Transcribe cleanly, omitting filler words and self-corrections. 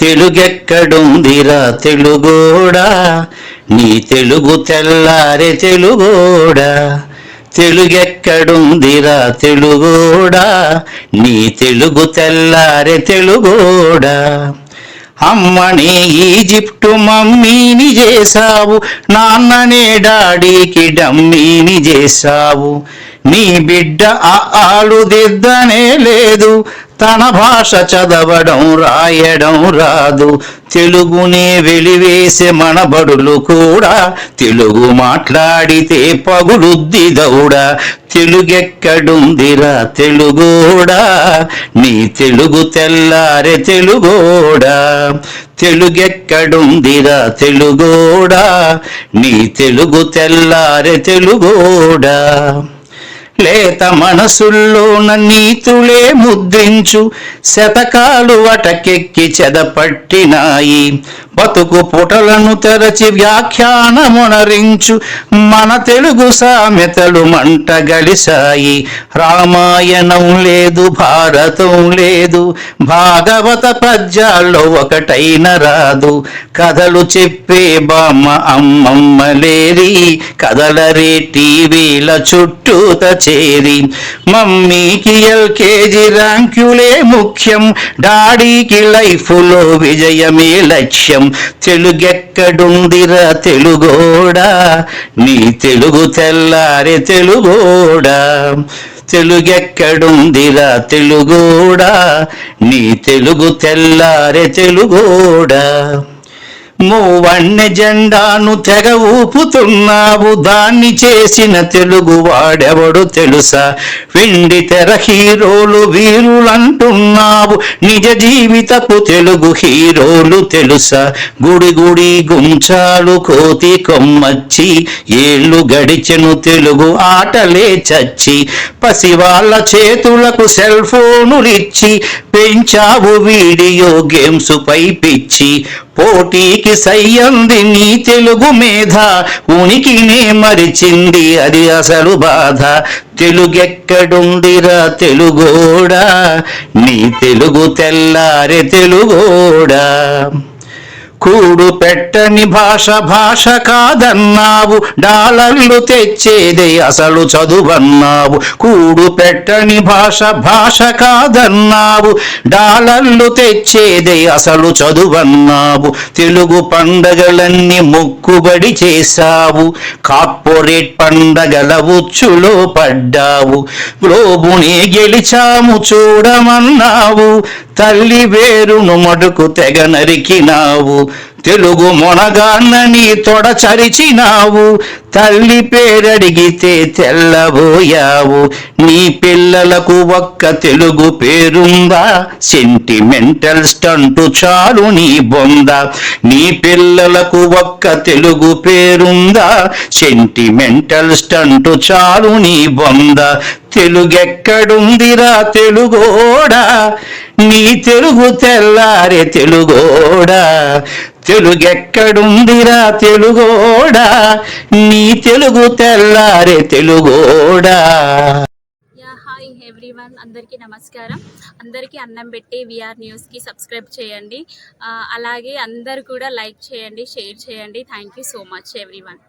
తెలుగెక్కడుందిరా తెలుగోడా, నీ తెలుగు తెల్లారే తెలుగోడా. తెలుగెక్కడుందిరా తెలుగోడా, నీ తెలుగు తెల్లారే తెలుగోడా. అమ్మని ఈజిప్టు మమ్మీని చేశావు, నాన్ననే డాడీకి డమ్మీని చేశావు. నీ బిడ్డ ఆలు దిద్దనే లేదు, తన భాష చదవడం రాయడం రాదు. తెలుగునే వెలివేసే మనబడులు కూడా తెలుగు మాట్లాడితే పగులుద్ది దౌడా. తెలుగెక్కడుందిరా తెలుగోడా, నీ తెలుగు తెల్లారే తెలుగోడా. తెలుగెక్కడుందిరా తెలుగోడా, నీ తెలుగు తెల్లారే తెలుగోడా. లేత మనసుల్లోన నీతులే ముద్రించు, శతకాలు అటకెక్కి చెదపట్టినాయి. బతుకు పుటలను తెరచి వ్యాఖ్యానమునరించు, మన తెలుగు సామెతలు మంట గలిసాయి. రామాయణం లేదు, భారతం లేదు, భాగవత పద్యాల్లో ఒకటైన రాదు. కథలు చెప్పే బామ్మ అమ్మమ్మ లేరి, కథలరే టీవీల చుట్టూత చేరి. మమ్మీకి ఎల్కేజీ ర్యాంకులే ముఖ్యం, డాడీకి లైఫ్లో విజయమే లక్ష్యం. తెలుగెక్కడుందిరా తెలుగోడా, నీ తెలుగు తెల్లారే తెలుగోడా. తెలుగెక్కడుందిరా తెలుగోడా, నీ తెలుగు తెల్లారే తెలుగోడా. మూవన్నె జెండాను తెగ ఊపుతున్నావు, దాన్ని చేసిన తెలుగు వాడెవడు తెలుసా. వెండి తెర హీరోలు వీరులంటున్నావు, నిజ జీవితపు తెలుగు హీరోలు తెలుసా. గుడి గుడి గుంచాలు కోతి కొమ్మచ్చి, ఏళ్ళు గడిచెను తెలుగు ఆటలే చచ్చి. పసివాళ్ళ చేతులకు సెల్ ఫోనులిచ్చి పెంచావు వీడియో గేమ్స్ పై పిచ్చి. పోటీకి సయ్యంది నీ తెలుగు మేధ, ఉనికినే మరిచింది అది అసలు బాధ. తెలుగెక్కడుందిరా తెలుగోడా, నీ తెలుగు తెల్లారే తెలుగోడా. కూడు పెట్టని భాష భాష కాదన్నావు, డాలర్లు తెచ్చేదే అసలు చదువన్నావు. కూడు పెట్టని భాష భాష కాదన్నావు, డాలర్లు తెచ్చేదే అసలు చదువన్నావు. తెలుగు పండగలన్నీ మొక్కుబడి చేశావు, కార్పొరేట్ పండగల ఉచ్చులో పడ్డావు. గ్లోబునే గెలిచాము చూడమన్నావు, తల్లి వేరును మడుకు తెగ నరికినావు. తెలుగు మొనగాన్నని తొడచరిచినావు, తల్లి పేరడిగితే తెల్లబోయావు. నీ పిల్లలకు ఒక్క తెలుగు పేరుందా, సెంటిమెంటల్ స్టంటు చాలు నీ బొంద. నీ పిల్లలకు ఒక్క తెలుగు పేరుందా, సెంటిమెంటల్ స్టంటు చాలు నీ బొంద. తెలుగెక్కడుందిరా తెలుగోడా, నీ తెలుగు తెల్లారే తెలుగోడా. తెలుగెక్కడుందిరా తెలుగోడా, నీ తెలుగు తెల్లారే తెలుగోడా. హాయ్ ఎవ్రీవన్, అందరికీ నమస్కారం. అందరికీ అన్నం పెట్టి విఆర్ న్యూస్కి సబ్స్క్రైబ్ చేయండి. అలాగే అందరు కూడా లైక్ చేయండి, షేర్ చేయండి. Thank you so much everyone.